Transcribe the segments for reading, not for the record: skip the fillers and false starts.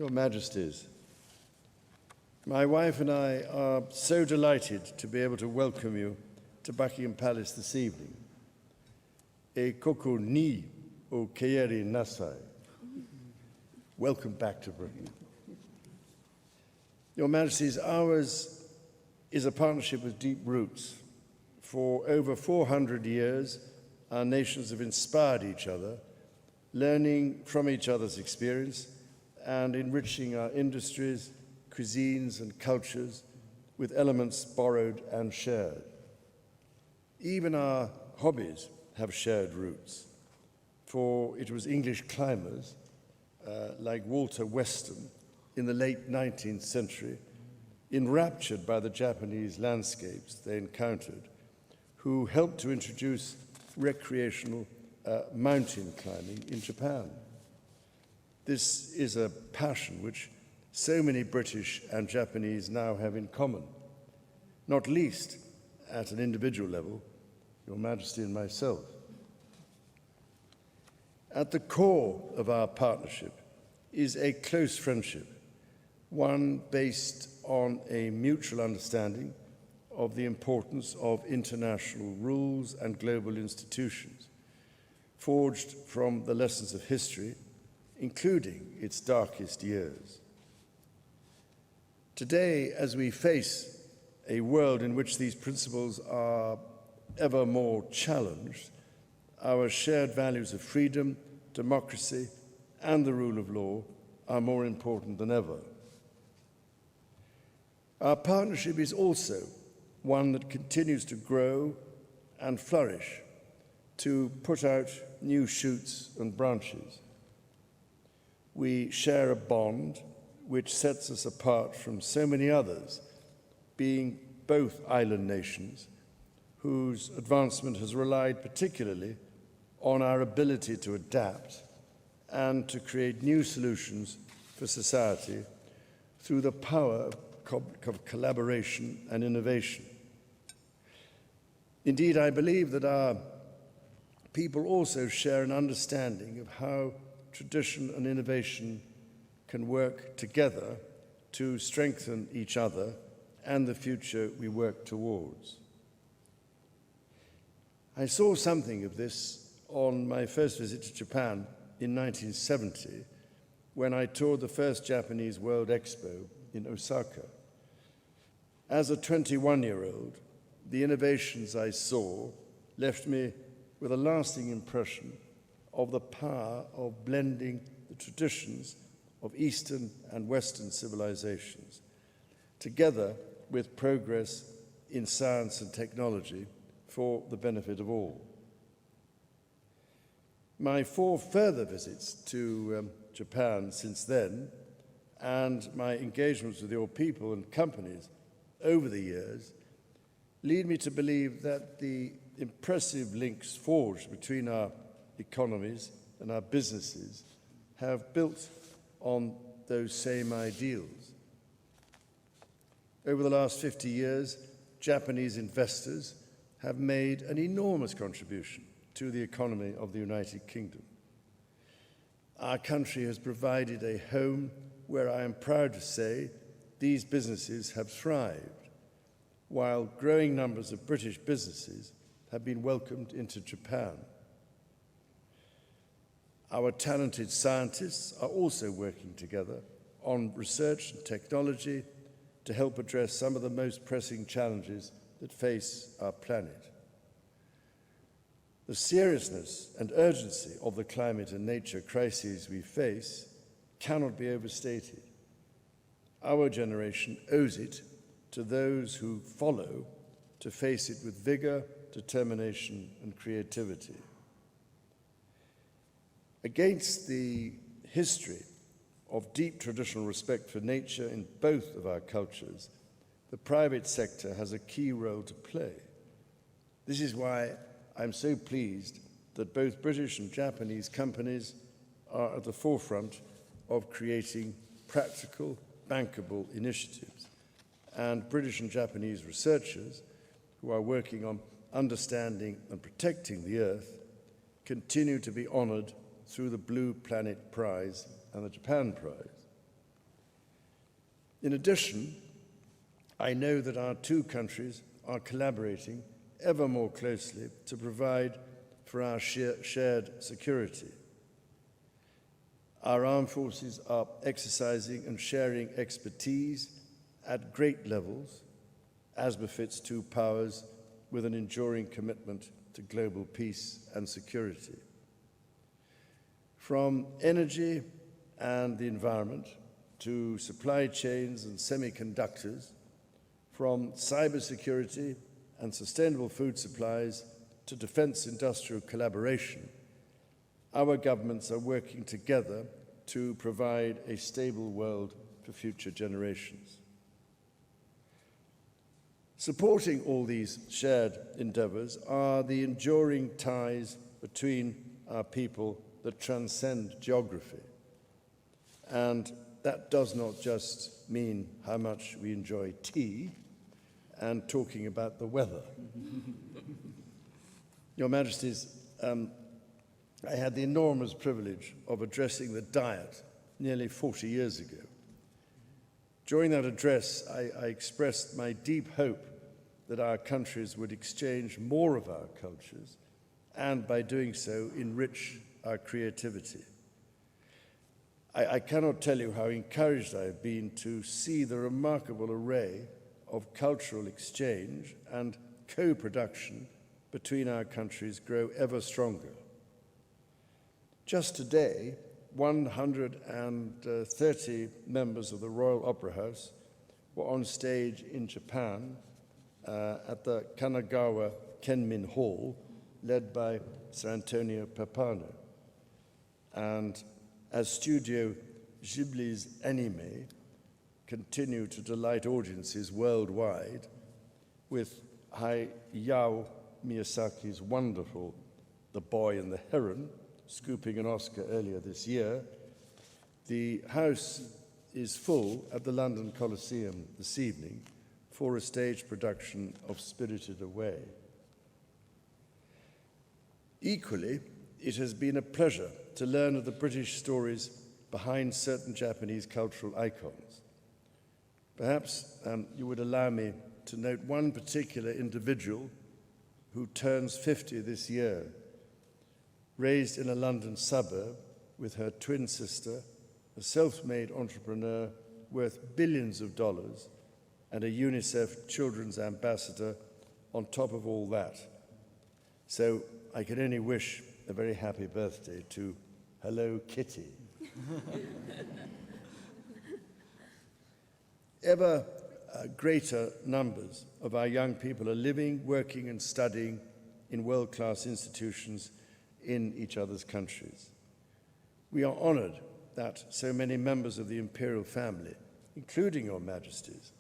Your Majesties, my wife and I are so delighted to be able to welcome you to Buckingham Palace this evening. E koko ni o keeri nasai. Welcome back to Britain. Your Majesties, ours is a partnership with deep roots. For over 400 years, our nations have inspired each other, learning from each other's experience and enriching our industries, cuisines and cultures with elements borrowed and shared. Even our hobbies have shared roots, for it was English climbers like Walter Weston in the late 19th century, enraptured by the Japanese landscapes they encountered, who helped to introduce recreational mountain climbing in Japan. This is a passion which so many British and Japanese now have in common, not least at an individual level, Your Majesty and myself. At the core of our partnership is a close friendship, one based on a mutual understanding of the importance of international rules and global institutions, forged from the lessons of history, including its darkest years. Today, as we face a world in which these principles are ever more challenged, our shared values of freedom, democracy, and the rule of law are more important than ever. Our partnership is also one that continues to grow and flourish, to put out new shoots and branches. We share a bond which sets us apart from so many others, being both island nations whose advancement has relied particularly on our ability to adapt and to create new solutions for society through the power of collaboration and innovation. Indeed, I believe that our people also share an understanding of how tradition and innovation can work together to strengthen each other and the future we work towards. I saw something of this on my first visit to Japan in 1970, when I toured the first Japanese World Expo in Osaka. As a 21-year-old, the innovations I saw left me with a lasting impression of the power of blending the traditions of Eastern and Western civilizations, together with progress in science and technology for the benefit of all. My 4 further visits to Japan since then, and my engagements with your people and companies over the years, lead me to believe that the impressive links forged between our economies and our businesses have built on those same ideals. Over the last 50 years, Japanese investors have made an enormous contribution to the economy of the United Kingdom. Our country has provided a home where I am proud to say these businesses have thrived, while growing numbers of British businesses have been welcomed into Japan. Our talented scientists are also working together on research and technology to help address some of the most pressing challenges that face our planet. The seriousness and urgency of the climate and nature crises we face cannot be overstated. Our generation owes it to those who follow to face it with vigor, determination, and creativity. Against the history of deep traditional respect for nature in both of our cultures, the private sector has a key role to play. This is why I'm so pleased that both British and Japanese companies are at the forefront of creating practical, bankable initiatives, and British and Japanese researchers who are working on understanding and protecting the Earth continue to be honored through the Blue Planet Prize and the Japan Prize. In addition, I know that our two countries are collaborating ever more closely to provide for our shared security. Our armed forces are exercising and sharing expertise at great levels, as befits two powers with an enduring commitment to global peace and security. From energy and the environment to supply chains and semiconductors, from cybersecurity and sustainable food supplies to defense industrial collaboration, our governments are working together to provide a stable world for future generations. Supporting all these shared endeavors are the enduring ties between our people that transcend geography. And that does not just mean how much we enjoy tea and talking about the weather. Your Majesties, I had the enormous privilege of addressing the Diet nearly 40 years ago. During that address, I expressed my deep hope that our countries would exchange more of our cultures and, by doing so, enrich our creativity. I cannot tell you how encouraged I have been to see the remarkable array of cultural exchange and co-production between our countries grow ever stronger. Just today, 130 members of the Royal Opera House were on stage in Japan at the Kanagawa Kenmin Hall, led by Sir Antonio Pappano. And as Studio Ghibli's anime continue to delight audiences worldwide, with Hayao Miyazaki's wonderful The Boy and the Heron scooping an Oscar earlier this year, the House is full at the London Coliseum this evening for a stage production of Spirited Away. Equally, it has been a pleasure to learn of the British stories behind certain Japanese cultural icons. Perhaps you would allow me to note one particular individual who turns 50 this year. Raised in a London suburb with her twin sister, a self-made entrepreneur worth billions of dollars, and a UNICEF children's ambassador on top of all that. So I can only wish a very happy birthday to Hello Kitty. Ever greater numbers of our young people are living, working, and studying in world-class institutions in each other's countries. We are honored that so many members of the imperial family, including your Majesties,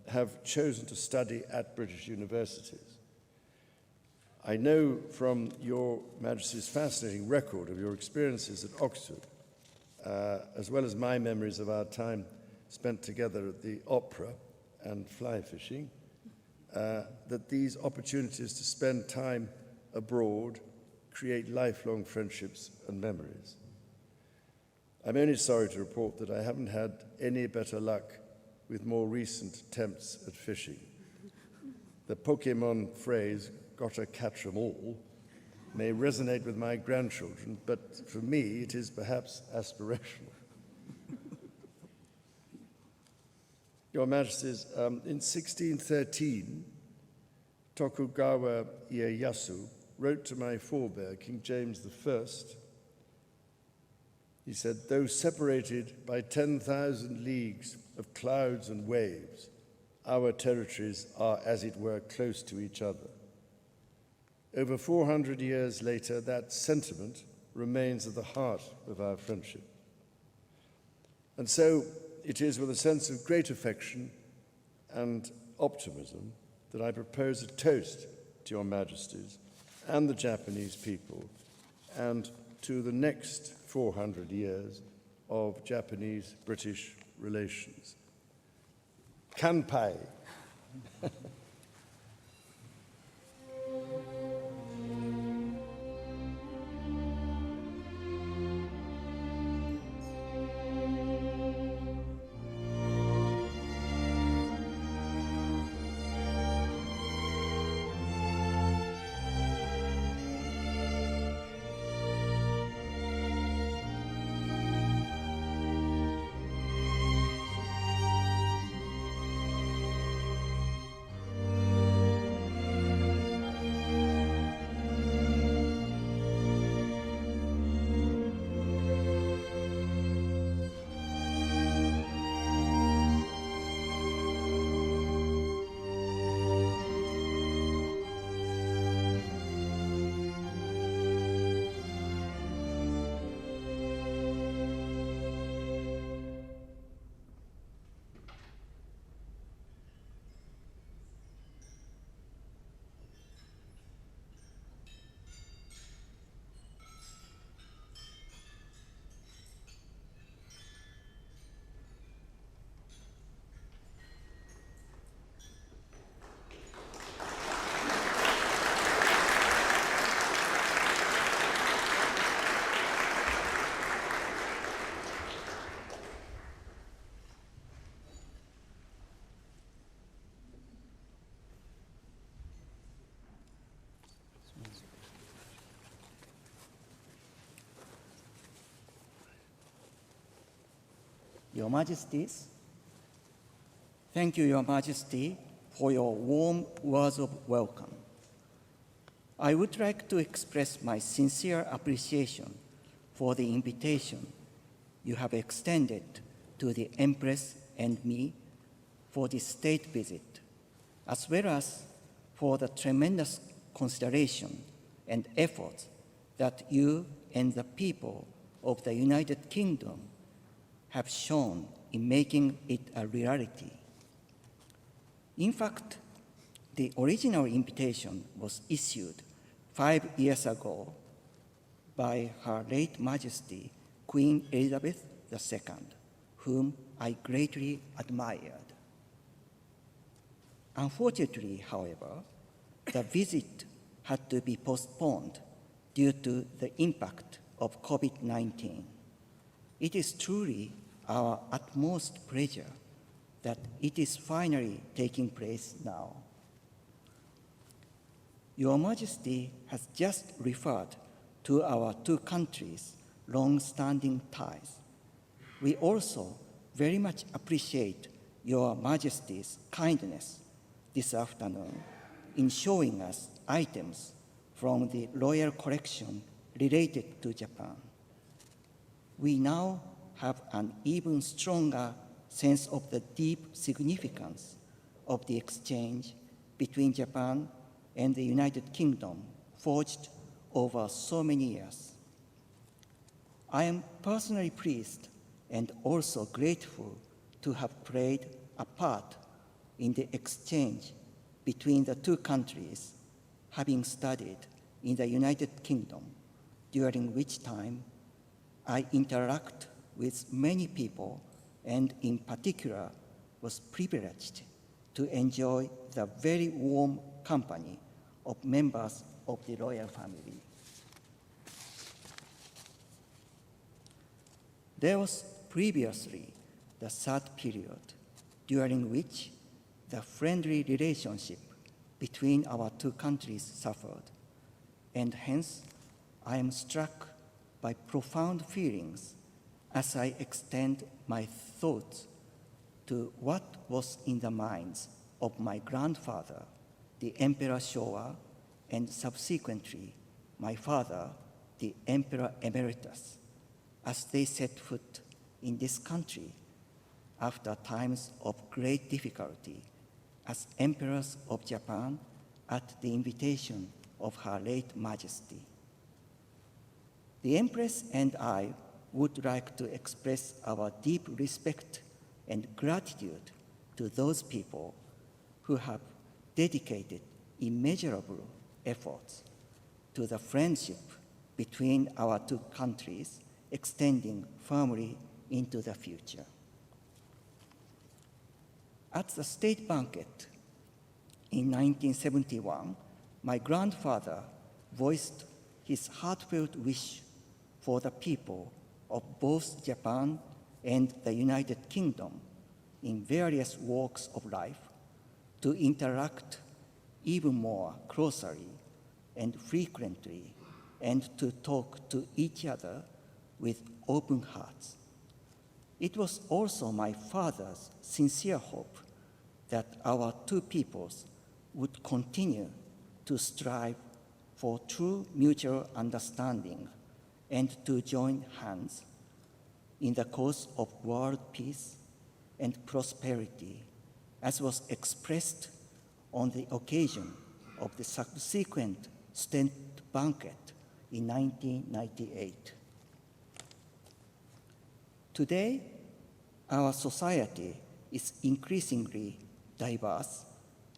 have chosen to study at British universities. I know from your Majesty's fascinating record of your experiences at Oxford, as well as my memories of our time spent together at the opera and fly fishing, that these opportunities to spend time abroad create lifelong friendships and memories. I'm only sorry to report that I haven't had any better luck with more recent attempts at fishing. The Pokemon phrase, "gotta catch 'em all," may resonate with my grandchildren, but for me it is perhaps aspirational. Your Majesties, in 1613, Tokugawa Ieyasu wrote to my forebear, King James I. He said, "Though separated by 10,000 leagues of clouds and waves, our territories are, as it were, close to each other." Over 400 years later, that sentiment remains at the heart of our friendship. And so it is with a sense of great affection and optimism that I propose a toast to your Majesties and the Japanese people, and to the next 400 years of Japanese-British relations. Kanpai. Your Majesties, thank you, Your Majesty, for your warm words of welcome. I would like to express my sincere appreciation for the invitation you have extended to the Empress and me for this state visit, as well as for the tremendous consideration and efforts that you and the people of the United Kingdom have shown in making it a reality. In fact, the original invitation was issued 5 years ago by Her late Majesty Queen Elizabeth II, whom I greatly admired. Unfortunately, however, the visit had to be postponed due to the impact of COVID-19. It is truly our utmost pleasure that it is finally taking place now. Your Majesty has just referred to our two countries' long-standing ties. We also very much appreciate Your Majesty's kindness this afternoon in showing us items from the royal collection related to Japan. We now have an even stronger sense of the deep significance of the exchange between Japan and the United Kingdom forged over so many years. I am personally pleased and also grateful to have played a part in the exchange between the two countries, having studied in the United Kingdom, during which time I interact with many people and in particular was privileged to enjoy the very warm company of members of the royal family. There was previously the third period, during which the friendly relationship between our two countries suffered, and hence I am struck by profound feelings as I extend my thoughts to what was in the minds of my grandfather, the Emperor Showa, and subsequently my father, the Emperor Emeritus, as they set foot in this country after times of great difficulty as emperors of Japan at the invitation of Her late Majesty. The Empress and I would like to express our deep respect and gratitude to those people who have dedicated immeasurable efforts to the friendship between our two countries, extending firmly into the future. At the state banquet in 1971, my grandfather voiced his heartfelt wish for the people of both Japan and the United Kingdom in various walks of life to interact even more closely and frequently and to talk to each other with open hearts. It was also my father's sincere hope that our two peoples would continue to strive for true mutual understanding and to join hands in the cause of world peace and prosperity, as was expressed on the occasion of the subsequent state banquet in 1998. Today, our society is increasingly diverse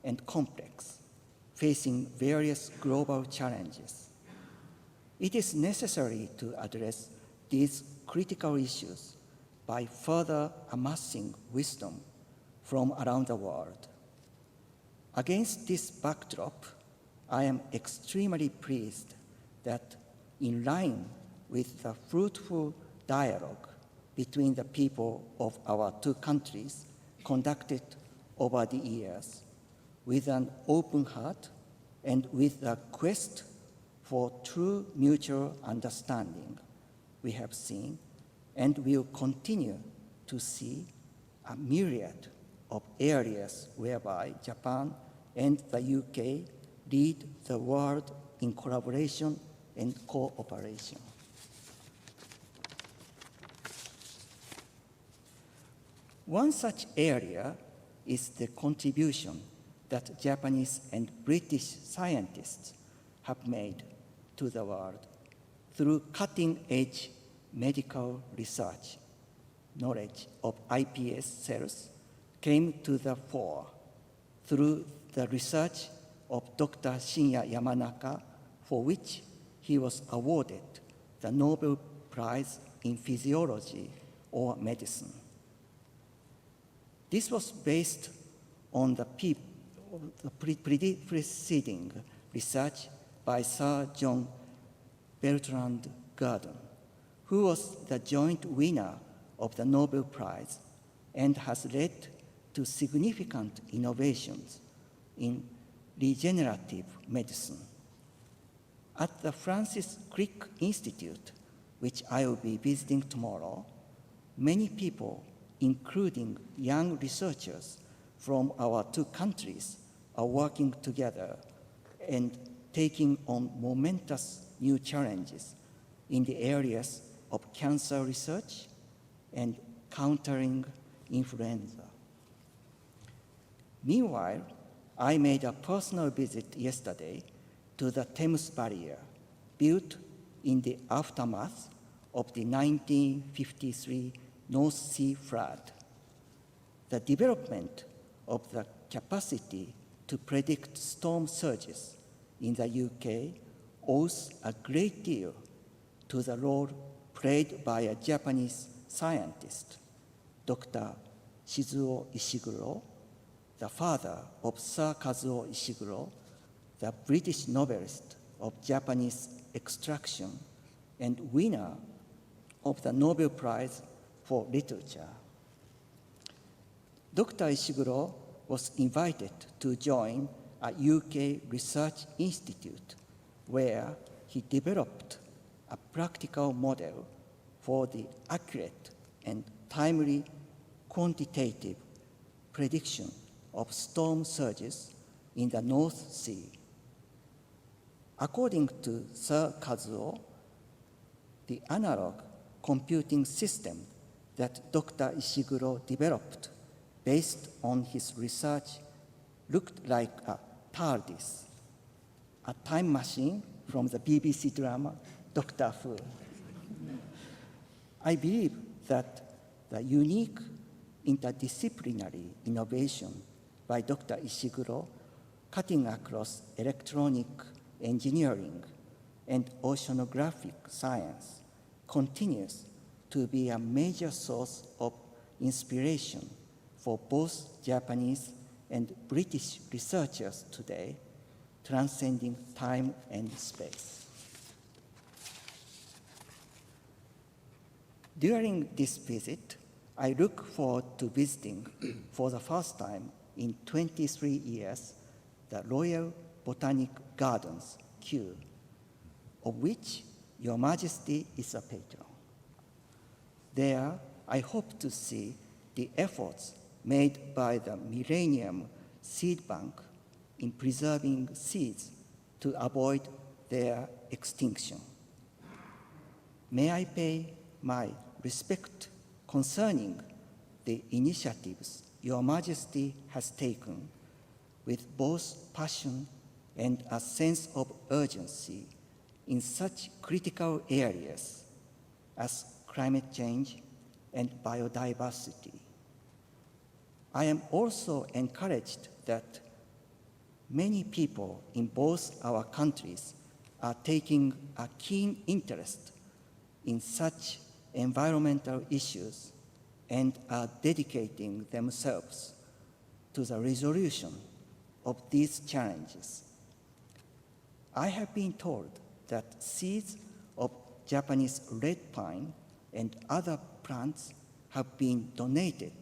and complex, facing various global challenges. It is necessary to address these critical issues by further amassing wisdom from around the world. Against this backdrop, I am extremely pleased that, in line with the fruitful dialogue between the people of our two countries conducted over the years, with an open heart and with a quest for true mutual understanding, we have seen and will continue to see a myriad of areas whereby Japan and the UK lead the world in collaboration and cooperation. One such area is the contribution that Japanese and British scientists have made to the world through cutting-edge medical research. Knowledge of iPS cells came to the fore through the research of Dr. Shinya Yamanaka, for which he was awarded the Nobel Prize in Physiology or Medicine. This was based on the preceding research by Sir John Bertrand Gurdon, who was the joint winner of the Nobel Prize and has led to significant innovations in regenerative medicine. At the Francis Crick Institute, which I will be visiting tomorrow, many people, including young researchers from our two countries, are working together and taking on momentous new challenges in the areas of cancer research and countering influenza. Meanwhile, I made a personal visit yesterday to the Thames Barrier, built in the aftermath of the 1953 North Sea flood. The development of the capacity to predict storm surges in the UK owes a great deal to the role played by a Japanese scientist, Dr. Shizuo Ishiguro, the father of Sir Kazuo Ishiguro, the British novelist of Japanese extraction and winner of the Nobel Prize for Literature. Dr. Ishiguro was invited to join a UK research institute where he developed a practical model for the accurate and timely quantitative prediction of storm surges in the North Sea. According to Sir Kazuo, the analog computing system that Dr. Ishiguro developed based on his research looked like a TARDIS, a time machine from the BBC drama Doctor Who. I believe that the unique interdisciplinary innovation by Dr. Ishiguro, cutting across electronic engineering and oceanographic science, continues to be a major source of inspiration for both Japanese and British researchers today, transcending time and space. During this visit, I look forward to visiting for the first time in 23 years the Royal Botanic Gardens, Kew, of which Your Majesty is a patron. There, I hope to see the efforts made by the Millennium Seed Bank in preserving seeds to avoid their extinction. May I pay my respect concerning the initiatives Your Majesty has taken with both passion and a sense of urgency in such critical areas as climate change and biodiversity. I am also encouraged that many people in both our countries are taking a keen interest in such environmental issues and are dedicating themselves to the resolution of these challenges. I have been told that seeds of Japanese red pine and other plants have been donated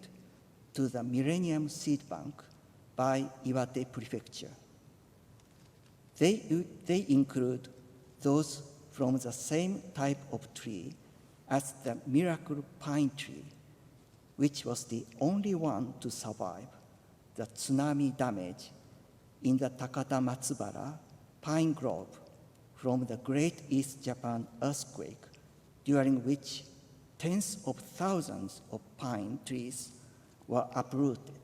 to the Millennium Seed Bank by Iwate Prefecture. They include those from the same type of tree as the miracle pine tree, which was the only one to survive the tsunami damage in the Takata Matsubara pine grove from the Great East Japan earthquake, during which tens of thousands of pine trees were uprooted.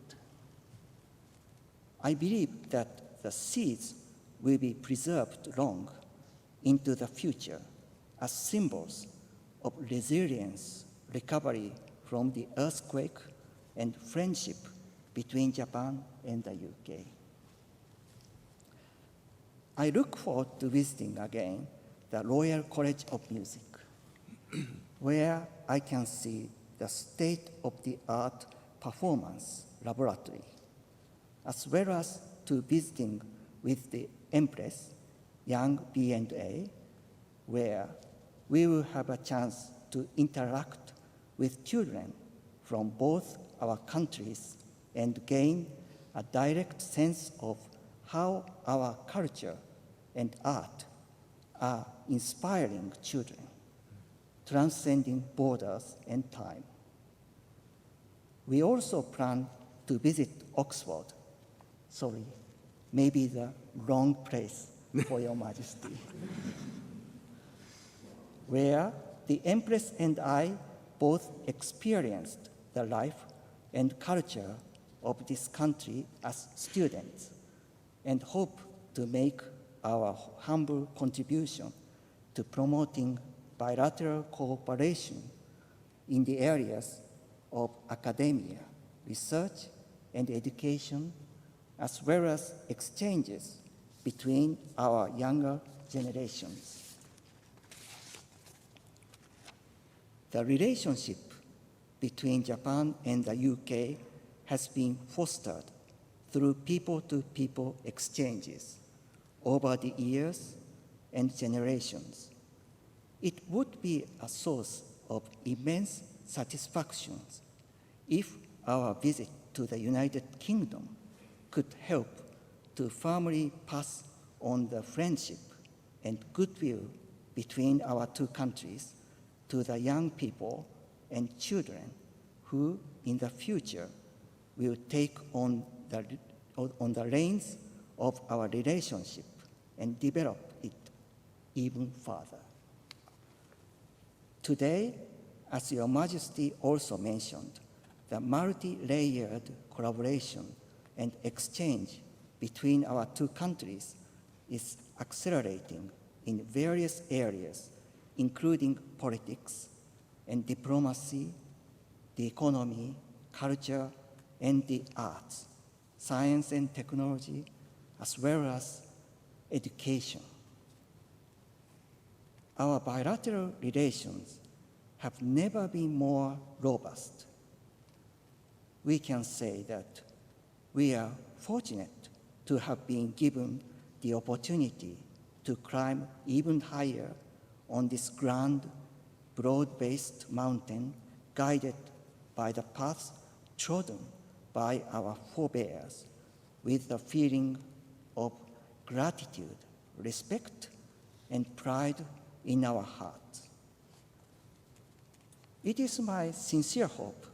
I believe that the seeds will be preserved long into the future as symbols of resilience, recovery from the earthquake, and friendship between Japan and the UK. I look forward to visiting again the Royal College of Music, where I can see the state-of-the-art performance laboratory, as well as to visiting with the Empress, Young B&A, where we will have a chance to interact with children from both our countries and gain a direct sense of how our culture and art are inspiring children, transcending borders and time. We also plan to visit Oxford. Sorry, maybe the wrong place for Your Majesty. Where the Empress and I both experienced the life and culture of this country as students, and hope to make our humble contribution to promoting bilateral cooperation in the areas of academia, research, and education, as well as exchanges between our younger generations. The relationship between Japan and the UK has been fostered through people-to-people exchanges over the years and generations. It would be a source of immense satisfaction if our visit to the United Kingdom could help to firmly pass on the friendship and goodwill between our two countries to the young people and children who, in the future, will take on the reins of our relationship and develop it even further. Today, as Your Majesty also mentioned, the multi-layered collaboration and exchange between our two countries is accelerating in various areas, including politics and diplomacy, the economy, culture, and the arts, science and technology, as well as education. Our bilateral relations have never been more robust. We can say that we are fortunate to have been given the opportunity to climb even higher on this grand, broad-based mountain guided by the paths trodden by our forebears with a feeling of gratitude, respect, and pride in our hearts. It is my sincere hope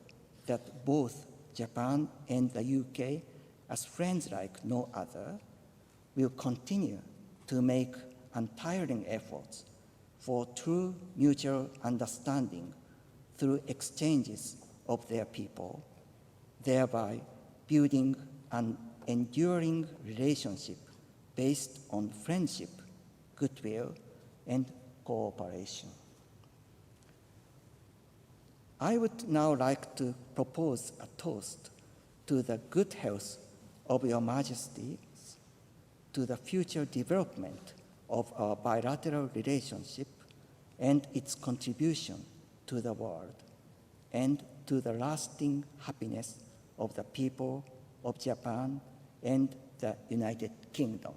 that both Japan and the UK, as friends like no other, will continue to make untiring efforts for true mutual understanding through exchanges of their people, thereby building an enduring relationship based on friendship, goodwill, and cooperation. I would now like to propose a toast to the good health of Your Majesty, to the future development of our bilateral relationship and its contribution to the world, and to the lasting happiness of the people of Japan and the United Kingdom.